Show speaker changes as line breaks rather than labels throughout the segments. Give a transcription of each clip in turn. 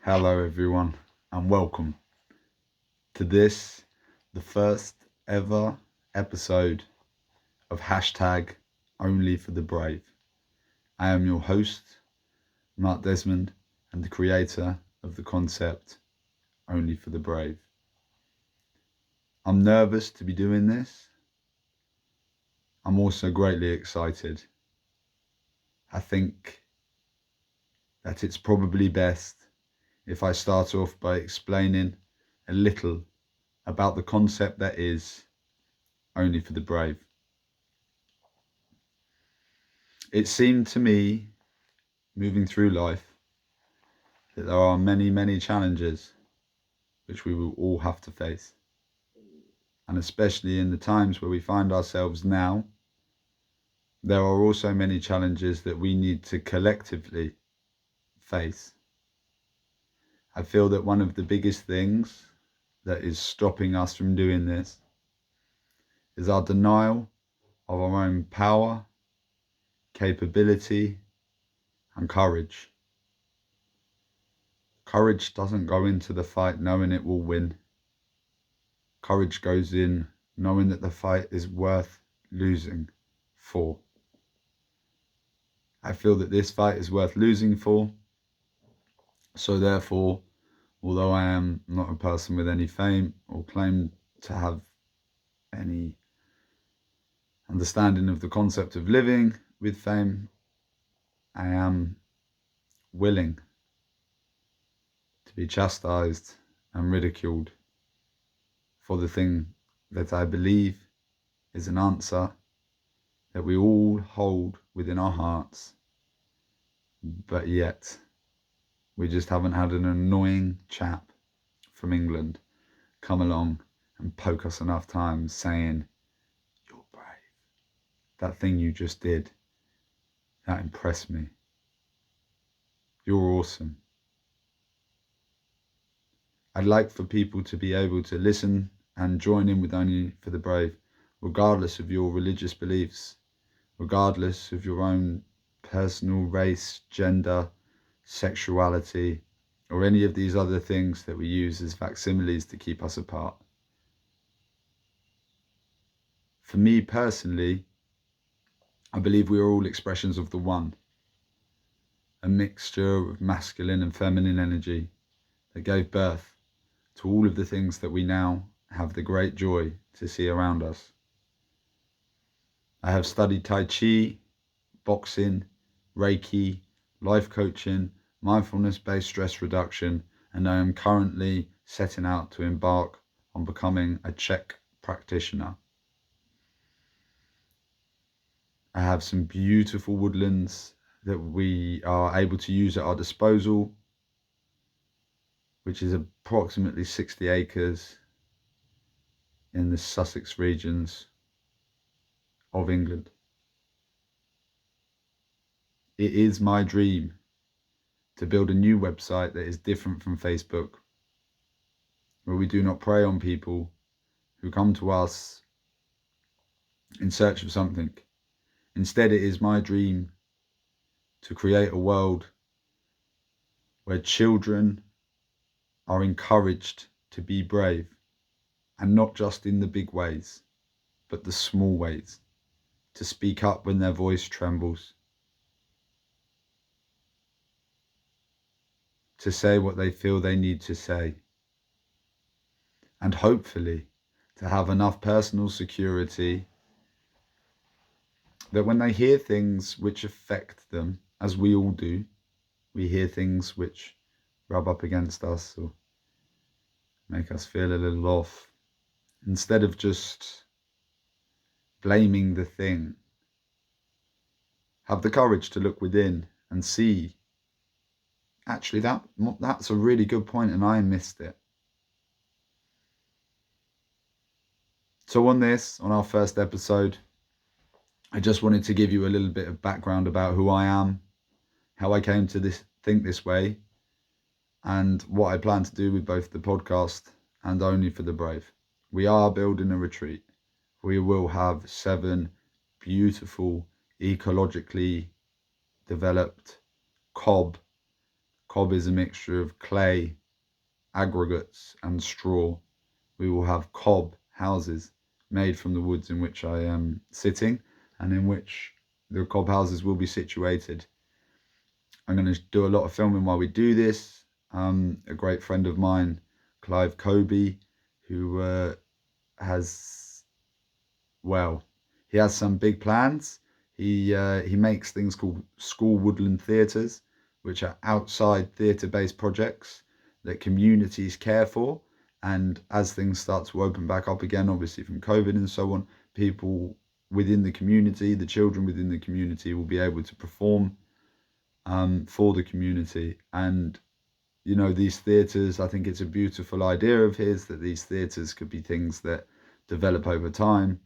Hello everyone and welcome to this, the first ever episode of hashtag Only for the Brave. I am your host, Mark Desmond, and the creator of the concept Only for the Brave. I'm nervous to be doing this. I'm also greatly excited. I think that it's probably best if I start off by explaining a little about the concept that is Only for the Brave. It seemed to me, moving through life, that there are many challenges which we will all have to face. And especially in the times where we find ourselves now, there are also many challenges that we need to collectively face. I feel that one of the biggest things that is stopping us from doing this is our denial of our own power, capability, and courage. Courage doesn't go into the fight knowing it will win. Courage goes in knowing that the fight is worth losing for. I feel that this fight is worth losing for. So therefore, although I am not a person with any fame or claim to have any understanding of the concept of living with fame, I am willing to be chastised and ridiculed for the thing that I believe is an answer that we all hold within our hearts, but yet we just haven't had an annoying chap from England come along and poke us enough times saying, "You're brave. That thing you just did, that impressed me. You're awesome." I'd like for people to be able to listen and join in with Only for the Brave, regardless of your religious beliefs, regardless of your own personal race, gender, sexuality, or any of these other things that we use as facsimiles to keep us apart. For me personally, I believe we are all expressions of the one, a mixture of masculine and feminine energy that gave birth to all of the things that we now have the great joy to see around us. I have studied Tai Chi, boxing, Reiki, life coaching, mindfulness-based stress reduction, and I am currently setting out to embark on becoming a Czech practitioner. I have some beautiful woodlands that we are able to use at our disposal, which is approximately 60 acres in the Sussex regions of England. It is my dream to build a new website that is different from Facebook, where we do not prey on people who come to us in search of something. Instead, it is my dream to create a world where children are encouraged to be brave, and not just in the big ways, but the small ways, to speak up when their voice trembles, to say what they feel they need to say, and hopefully to have enough personal security that when they hear things which affect them, as we all do, we hear things which rub up against us or make us feel a little off, instead of just blaming the thing, have the courage to look within and see, actually that's a really good point and I missed it. So on our first episode, I just wanted to give you a little bit of background about who I am, how I came to think this way, and what I plan to do with both the podcast and Only for the Brave. We are building a retreat. We will have 7 beautiful, ecologically developed cob Cob is a mixture of clay, aggregates and straw. We will have cob houses made from the woods in which I am sitting and in which the cob houses will be situated. I'm going to do a lot of filming while we do this. A great friend of mine, Clive Kobe, who has some big plans. He makes things called school woodland theatres, which are outside theatre-based projects that communities care for. And as things start to open back up again, obviously from COVID and so on, people within the community, the children within the community, will be able to perform for the community. And you know, these theatres, I think it's a beautiful idea of his that these theatres could be things that develop over time.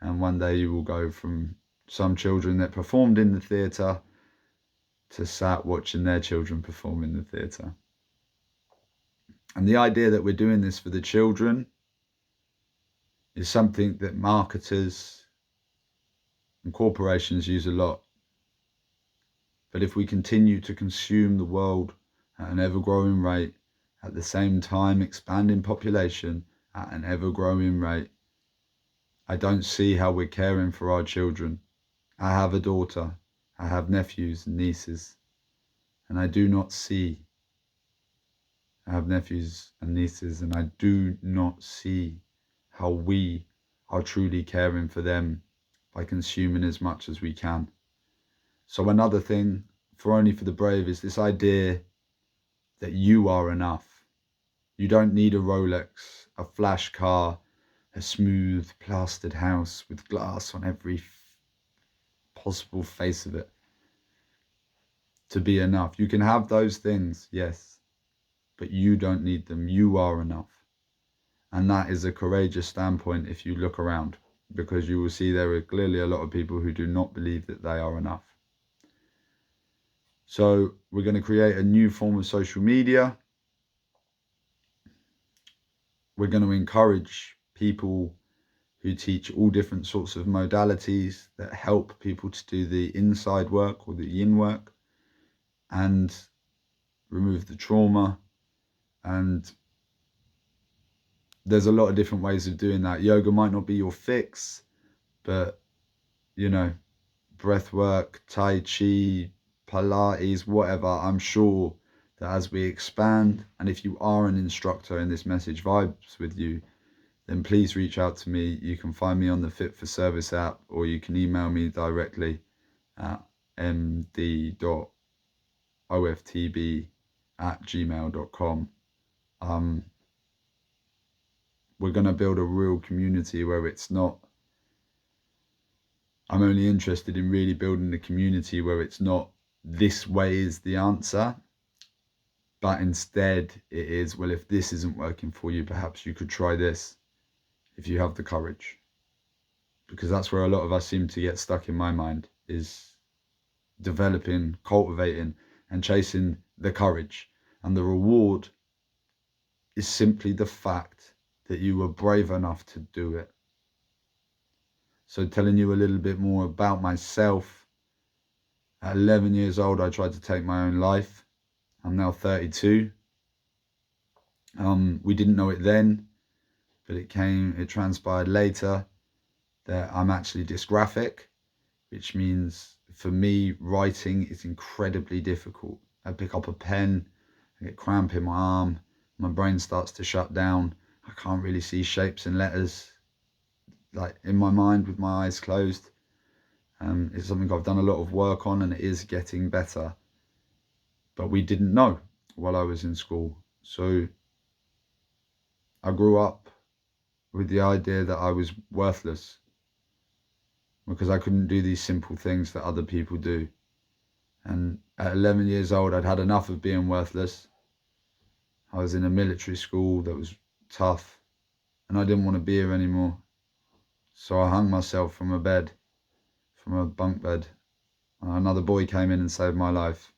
And one day you will go from some children that performed in the theatre to sat watching their children perform in the theatre. And the idea that we're doing this for the children is something that marketers and corporations use a lot. But if we continue to consume the world at an ever-growing rate, at the same time expanding population at an ever-growing rate, I don't see how we're caring for our children. I have a daughter, I have nephews and nieces, and I do not see, I have nephews and nieces, and I do not see how we are truly caring for them by consuming as much as we can. So another thing, for Only for the Brave, is this idea that you are enough. You don't need a Rolex, a flash car, a smooth plastered house with glass on every possible face of it to be enough. You can have those things, yes, but you don't need them. You are enough. And that is a courageous standpoint if you look around, because you will see there are clearly a lot of people who do not believe that they are enough. So we're going to create a new form of social media. We're going to encourage people who teach all different sorts of modalities that help people to do the inside work or the yin work and remove the trauma. And there's a lot of different ways of doing that. Yoga might not be your fix, but you know, breath work, Tai Chi, Pilates, whatever, I'm sure that as we expand, and if you are an instructor and this message vibes with you, then please reach out to me. You can find me on the Fit for Service app, or you can email me directly at md.oftb@gmail.com. We're going to build a real community where it's not, I'm only interested in really building a community where it's not this way is the answer, but instead it is, well, if this isn't working for you, perhaps you could try this if you have the courage. Because that's where a lot of us seem to get stuck in my mind, is developing, cultivating and chasing the courage. And the reward is simply the fact that you were brave enough to do it. So telling you a little bit more about myself. At 11 years old, I tried to take my own life. I'm now 32. We didn't know it then, but it transpired later that I'm actually dysgraphic, which means for me, writing is incredibly difficult. I pick up a pen, I get cramp in my arm, my brain starts to shut down. I can't really see shapes and letters like in my mind with my eyes closed. It's something I've done a lot of work on, and it is getting better. But we didn't know while I was in school. So I grew up with the idea that I was worthless because I couldn't do these simple things that other people do. And at 11 years old, I'd had enough of being worthless. I was in a military school that was tough, and I didn't want to be here anymore. So I hung myself from a bunk bed. Another boy came in and saved my life.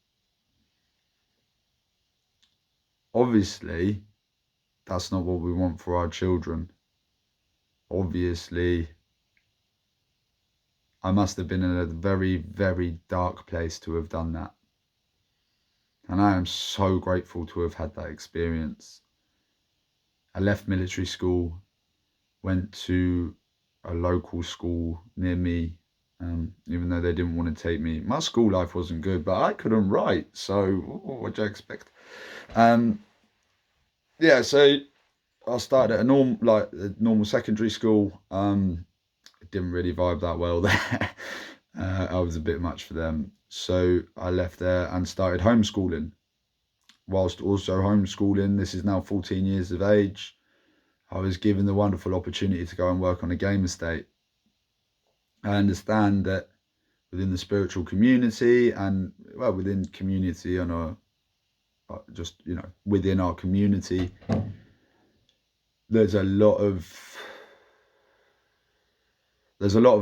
Obviously, that's not what we want for our children. Obviously, I must have been in a very, very dark place to have done that. And I am so grateful to have had that experience. I left military school, went to a local school near me, even though they didn't want to take me. My school life wasn't good, but I couldn't write, so what do you expect? Yeah, so I started at a normal secondary school. It didn't really vibe that well there. I was a bit much for them, so I left there and started homeschooling. Whilst also homeschooling, this is now 14 years of age, I was given the wonderful opportunity to go and work on a game estate. I understand that within the spiritual community and, well, within community on a, just, within our community, there's a lot of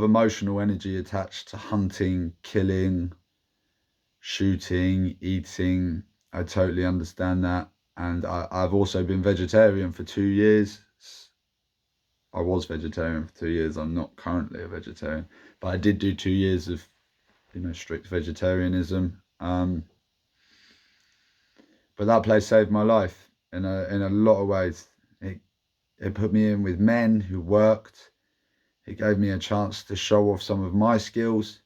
emotional energy attached to hunting, killing, shooting, eating. I totally understand that. And I've also been vegetarian for 2 years. I was vegetarian for 2 years. I'm not currently a vegetarian, but I did do 2 years of, strict vegetarianism. But that place saved my life in a lot of ways. It put me in with men who worked. It gave me a chance to show off some of my skills.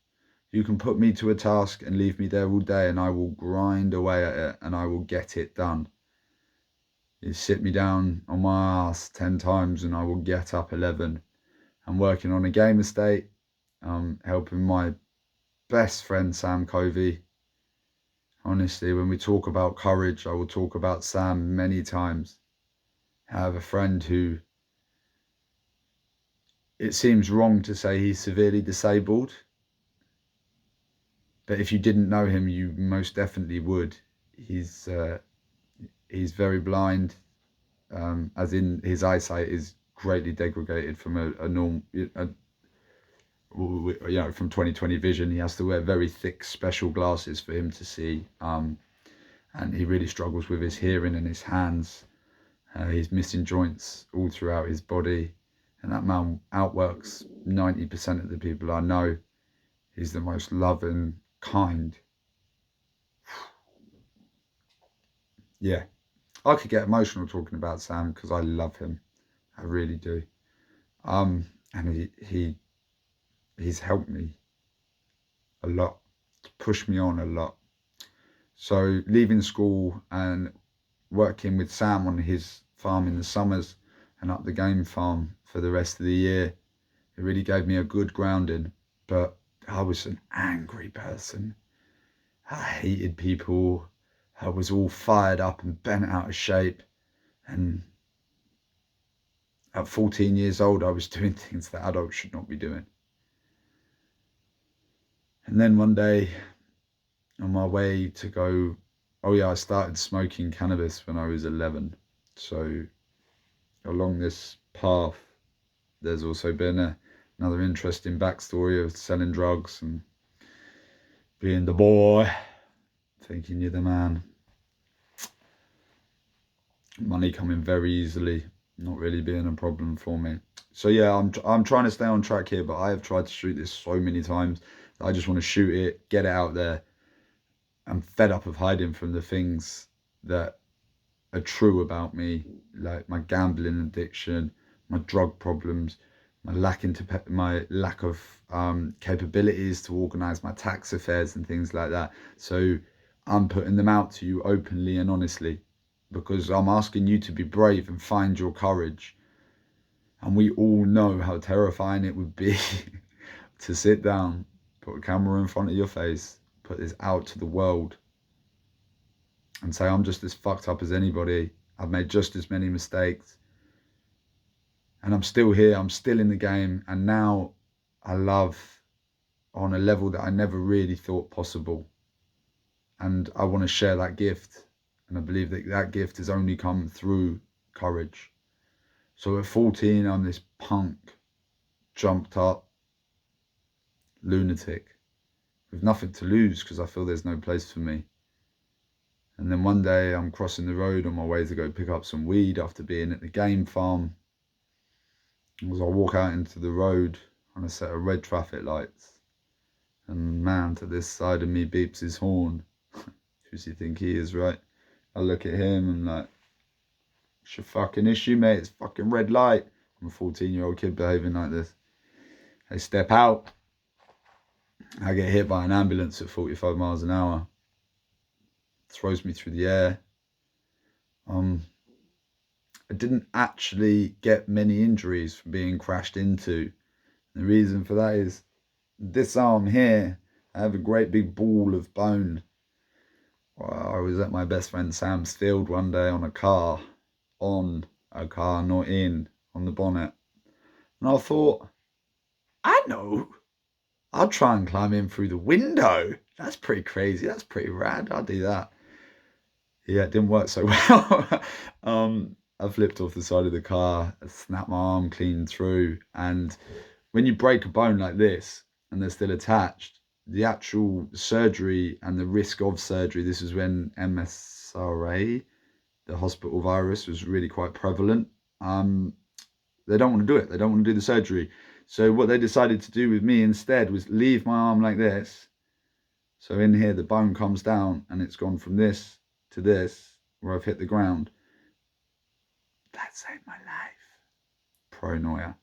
You can put me to a task and leave me there all day and I will grind away at it and I will get it done. You sit me down on my ass 10 times and I will get up 11. I'm working on a game estate, helping my best friend Sam Covey. Honestly, when we talk about courage, I will talk about Sam many times. I have a friend who, it seems wrong to say he's severely disabled, but if you didn't know him, you most definitely would. He's very blind, as in his eyesight is greatly degraded from a normal, from 20/20 vision. He has to wear very thick special glasses for him to see, and he really struggles with his hearing and his hands. He's missing joints all throughout his body, and that man outworks 90% of the people I know. He's the most loving, kind. Yeah, I could get emotional talking about Sam because I love him. I really do. And he's helped me a lot, pushed me on a lot. So leaving school and working with Sam on his farm in the summers and up the game farm for the rest of the year, it really gave me a good grounding. But I was an angry person. I hated people. I was all fired up and bent out of shape. And at 14 years old, I was doing things that adults should not be doing. And then one day, on my way to go, I started smoking cannabis when I was 11. So along this path, there's also been another interesting backstory of selling drugs and being the boy, thinking you're the man. Money coming very easily, not really being a problem for me. So yeah, I'm trying to stay on track here, but I have tried to shoot this so many times that I just want to shoot it, get it out there. I'm fed up of hiding from the things that are true about me, like my gambling addiction, my drug problems, my lack of capabilities to organise my tax affairs and things like that. So I'm putting them out to you openly and honestly, because I'm asking you to be brave and find your courage. And we all know how terrifying it would be to sit down, put a camera in front of your face, put this out to the world and say, I'm just as fucked up as anybody. I've made just as many mistakes. And I'm still here, I'm still in the game. And now I love on a level that I never really thought possible. And I want to share that gift. And I believe that that gift has only come through courage. So at 14, I'm this punk, jumped up lunatic with nothing to lose because I feel there's no place for me. And then one day I'm crossing the road on my way to go pick up some weed after being at the game farm. As I walk out into the road on a set of red traffic lights, and a man to this side of me beeps his horn. Who does he think he is, right? I look at him and like, it's your fucking issue, mate. It's fucking red light. I'm a 14-year-old kid behaving like this. I step out. I get hit by an ambulance at 45 miles an hour. Throws me through the air. I didn't actually get many injuries from being crashed into. The reason for that is this arm here, I have a great big ball of bone. Well, I was at my best friend Sam's field one day on a car, not in, on the bonnet. And I thought, I know, I'll try and climb in through the window. That's pretty crazy. That's pretty rad. I'll do that. Yeah, it didn't work so well. I flipped off the side of the car, I snapped my arm clean through. And when you break a bone like this and they're still attached, the actual surgery and the risk of surgery, this is when MRSA, the hospital virus, was really quite prevalent. They don't want to do it. They don't want to do the surgery. So what they decided to do with me instead was leave my arm like this. So in here, the bone comes down and it's gone from this to this, where I've hit the ground. That saved my life. Paranoia.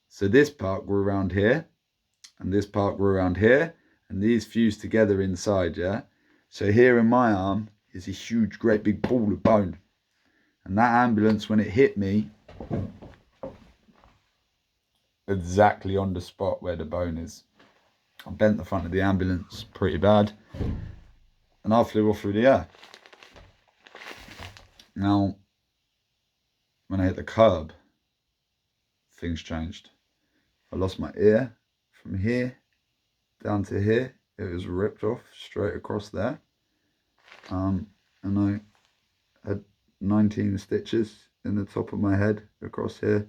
So this part grew around here, and this part grew around here, and these fused together inside, yeah? So here in my arm is a huge, great big ball of bone. And that ambulance, when it hit me, exactly on the spot where the bone is, I bent the front of the ambulance pretty bad, and I flew off through the air. Now, when I hit the curb, things changed. I lost my ear from here down to here. It was ripped off straight across there. And I had 19 stitches in the top of my head across here.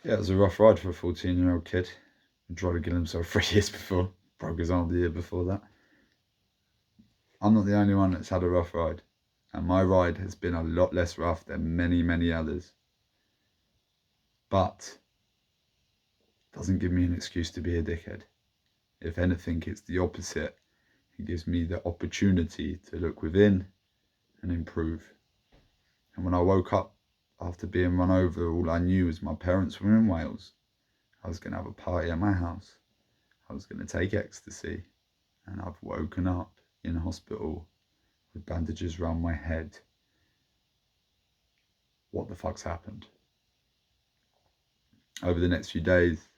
Yeah, it was a rough ride for a 14-year-old kid. He tried to kill himself 3 years before. Broke his arm the year before that. I'm not the only one that's had a rough ride. And my ride has been a lot less rough than many, many others. But it doesn't give me an excuse to be a dickhead. If anything, it's the opposite. It gives me the opportunity to look within and improve. And when I woke up after being run over, all I knew was my parents were in Wales. I was going to have a party at my house. I was going to take ecstasy. And I've woken up in hospital with bandages around my head. What the fuck's happened? Over the next few days,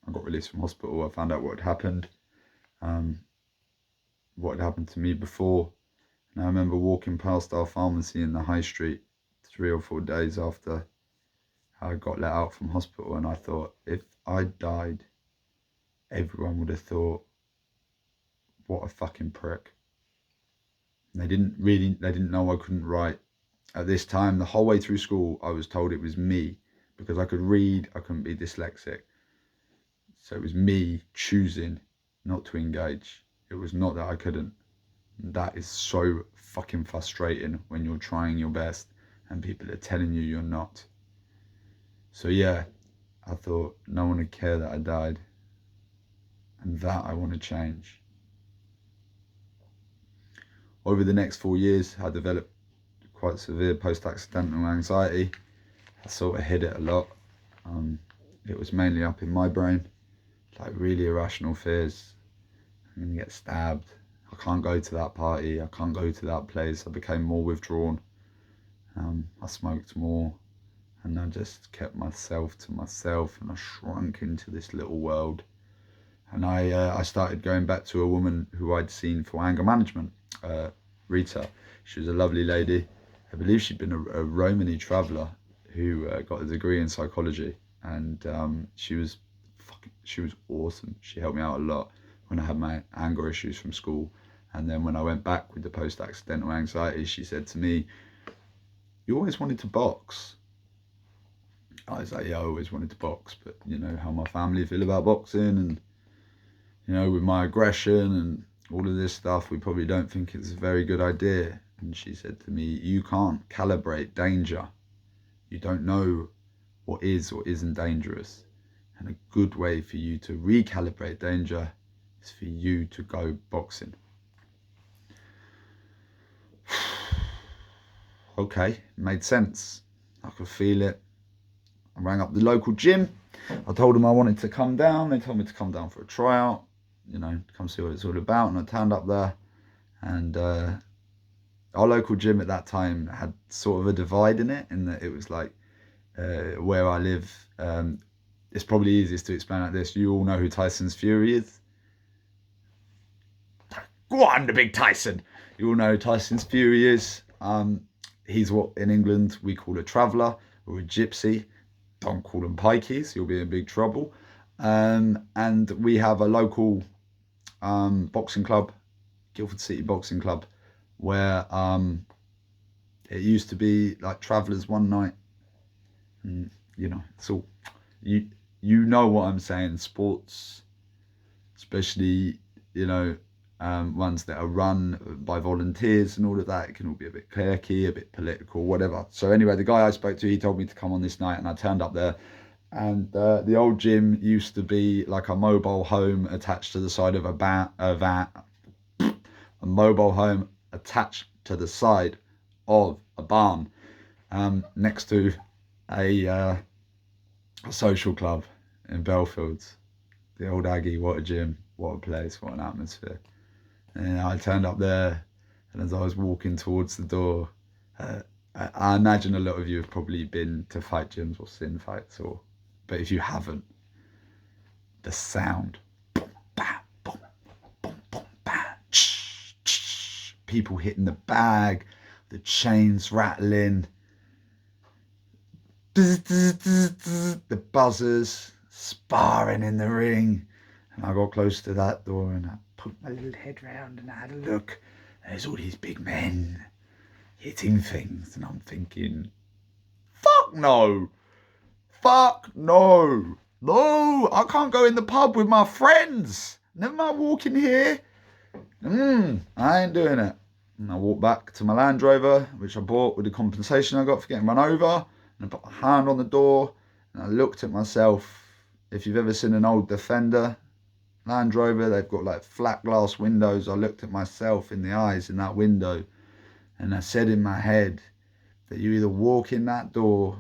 I got released from hospital. I found out what had happened, what had happened to me before. And I remember walking past our pharmacy in the high street 3 or 4 days after I got let out from hospital, and I thought, if I died, everyone would have thought, what a fucking prick. They didn't know I couldn't write. At this time, the whole way through school, I was told it was me, because I could read, I couldn't be dyslexic. So it was me choosing not to engage. It was not that I couldn't. And that is so fucking frustrating when you're trying your best and people are telling you you're not. So yeah, I thought no one would care that I died. And that I want to change. Over the next 4 years, I developed quite severe post-accidental anxiety. I sort of hid it a lot. It was mainly up in my brain, like really irrational fears. I'm gonna get stabbed. I can't go to that party. I can't go to that place. I became more withdrawn. I smoked more, and I just kept myself to myself, and I shrunk into this little world. And I started going back to a woman who I'd seen for anger management, Rita. She was a lovely lady. I believe she'd been a Romani traveller who got a degree in psychology, and she was awesome. She helped me out a lot when I had my anger issues from school. And then when I went back with the post-accidental anxiety, she said to me, you always wanted to box. I was like, yeah, I always wanted to box, but you know how my family feel about boxing, and you know, with my aggression and all of this stuff, we probably don't think it's a very good idea. And she said to me, you can't calibrate danger. You don't know what is or isn't dangerous. And a good way for you to recalibrate danger is for you to go boxing. Okay, made sense. I could feel it. I rang up the local gym. I told them I wanted to come down. They told me to come down for a tryout, come see what it's all about. And I turned up there, and our local gym at that time had sort of a divide in it, in that it was like where I live. It's probably easiest to explain like this. You all know who Tyson's Fury is? Go on, the big Tyson. You all know who Tyson's Fury is. He's what in England we call a traveller or a gypsy. Don't call them pikeys, you'll be in big trouble. And we have a local boxing club, Guildford City Boxing Club, where it used to be like Travellers one night. And, it's all you know what I'm saying. Sports, especially ones that are run by volunteers and all of that, it can all be a bit quirky, a bit political, whatever. So anyway, the guy I spoke to, he told me to come on this night, and I turned up there. And the old gym used to be like a mobile home attached to the side of a mobile home attached to the side of a barn, next to a social club in Belfields. The old Aggie, what a gym, what a place, what an atmosphere. And I turned up there, and as I was walking towards the door, I imagine a lot of you have probably been to fight gyms or seen fights, but if you haven't, the sound, boom, bam, boom, boom, boom, bam, people hitting the bag, the chains rattling, the buzzers, sparring in the ring. And I got close to that door, and I put my little head round and I had a look. And there's all these big men hitting things, and I'm thinking, fuck no, no, I can't go in the pub with my friends. Never mind walking here. I ain't doing it. And I walked back to my Land Rover, which I bought with the compensation I got for getting run over, and I put my hand on the door, and I looked at myself. If you've ever seen an old Defender Land Rover, they've got like flat glass windows. I looked at myself in the eyes in that window, and I said in my head that you either walk in that door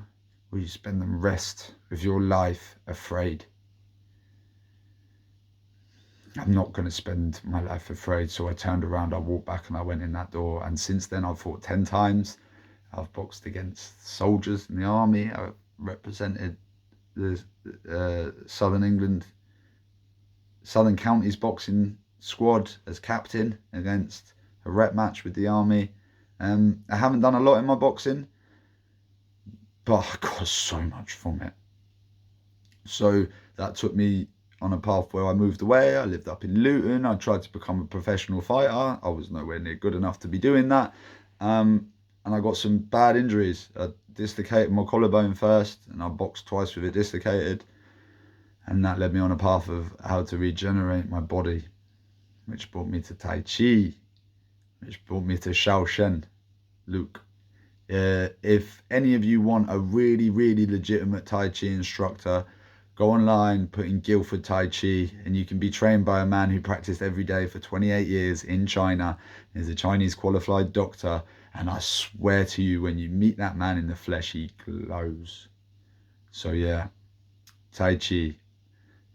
or you spend the rest of your life afraid. I'm not going to spend my life afraid. So I turned around, I walked back, and I went in that door. And since then, I've fought 10 times. I've boxed against soldiers in the army. I've represented the Southern Counties boxing squad as captain against a rep match with the army. I haven't done a lot in my boxing, but I got so much from it. So that took me on a path where I moved away. I lived up in Luton. I tried to become a professional fighter. I was nowhere near good enough to be doing that. And I got some bad injuries. I dislocated my collarbone first, and I boxed twice with it dislocated. And that led me on a path of how to regenerate my body, which brought me to Tai Chi, which brought me to Shaoshen. Luke, if any of you want a really, really legitimate Tai Chi instructor, go online, put in Guildford Tai Chi, and you can be trained by a man who practiced every day for 28 years in China. He's a Chinese qualified doctor, and I swear to you, when you meet that man in the flesh, he glows. So yeah, Tai Chi.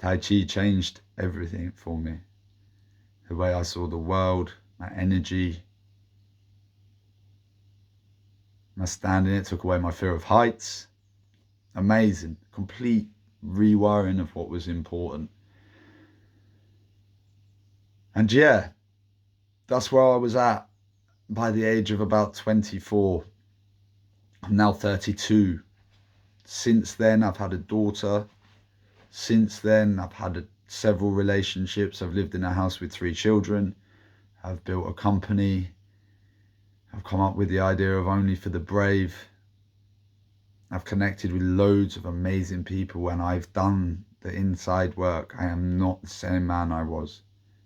Tai Chi changed everything for me. The way I saw the world, my energy, my stand in it took away my fear of heights. Amazing, complete rewiring of what was important. And yeah, that's where I was at by the age of about 24. I'm now 32. Since then, I've had a daughter. Since then, I've had several relationships. I've lived in a house with 3 children. I've built a company. I've come up with the idea of Only for the Brave. I've connected with loads of amazing people, and I've done the inside work. I am not the same man I was,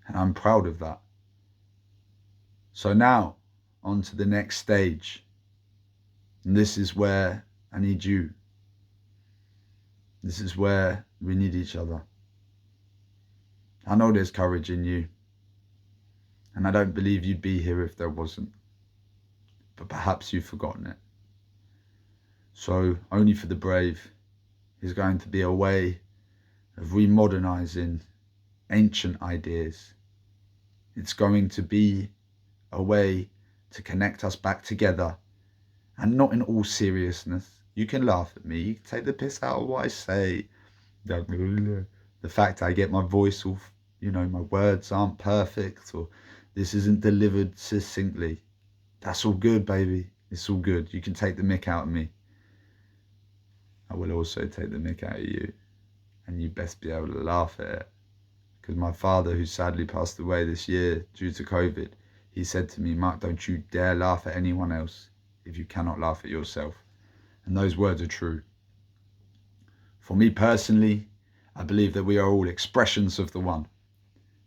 and I'm proud of that. So now, on to the next stage. And this is where I need you. This is where we need each other. I know there's courage in you, and I don't believe you'd be here if there wasn't. But perhaps you've forgotten it. So Only for the Brave is going to be a way of remodernizing ancient ideas. It's going to be a way to connect us back together, and not in all seriousness. You can laugh at me, take the piss out of what I say. The fact I get my voice off, my words aren't perfect, or this isn't delivered succinctly. That's all good, baby. It's all good. You can take the mick out of me. I will also take the mick out of you, and you best be able to laugh at it. Because my father, who sadly passed away this year due to COVID, he said to me, Mark, don't you dare laugh at anyone else if you cannot laugh at yourself. And those words are true. For me personally, I believe that we are all expressions of the one,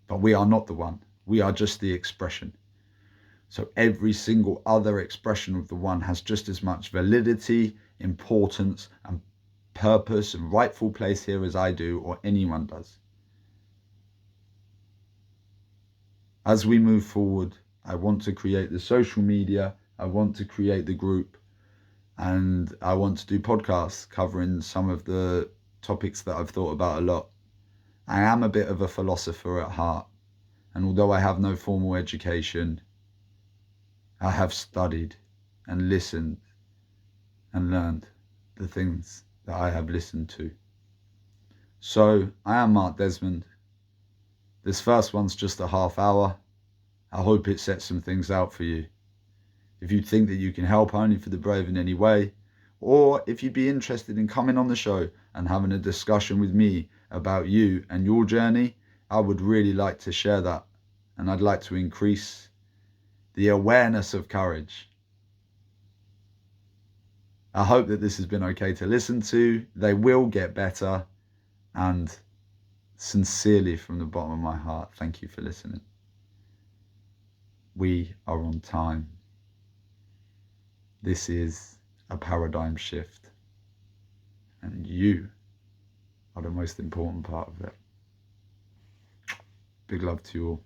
but we are not the one. We are just the expression. So every single other expression of the one has just as much validity, importance, and purpose and rightful place here as I do, or anyone does. As we move forward, I want to create the social media, I want to create the group, and I want to do podcasts covering some of the topics that I've thought about a lot. I am a bit of a philosopher at heart, and although I have no formal education, I have studied and listened and learned the things that I have listened to. So I am Mark Desmond. This first one's just a half hour. I hope it sets some things out for you. If you think that you can help Only for the Brave in any way, or if you'd be interested in coming on the show and having a discussion with me about you and your journey, I would really like to share that. And I'd like to increase the awareness of courage. I hope that this has been okay to listen to. They will get better. And sincerely, from the bottom of my heart, thank you for listening. We are on time. This is a paradigm shift, and you are the most important part of it. Big love to you all.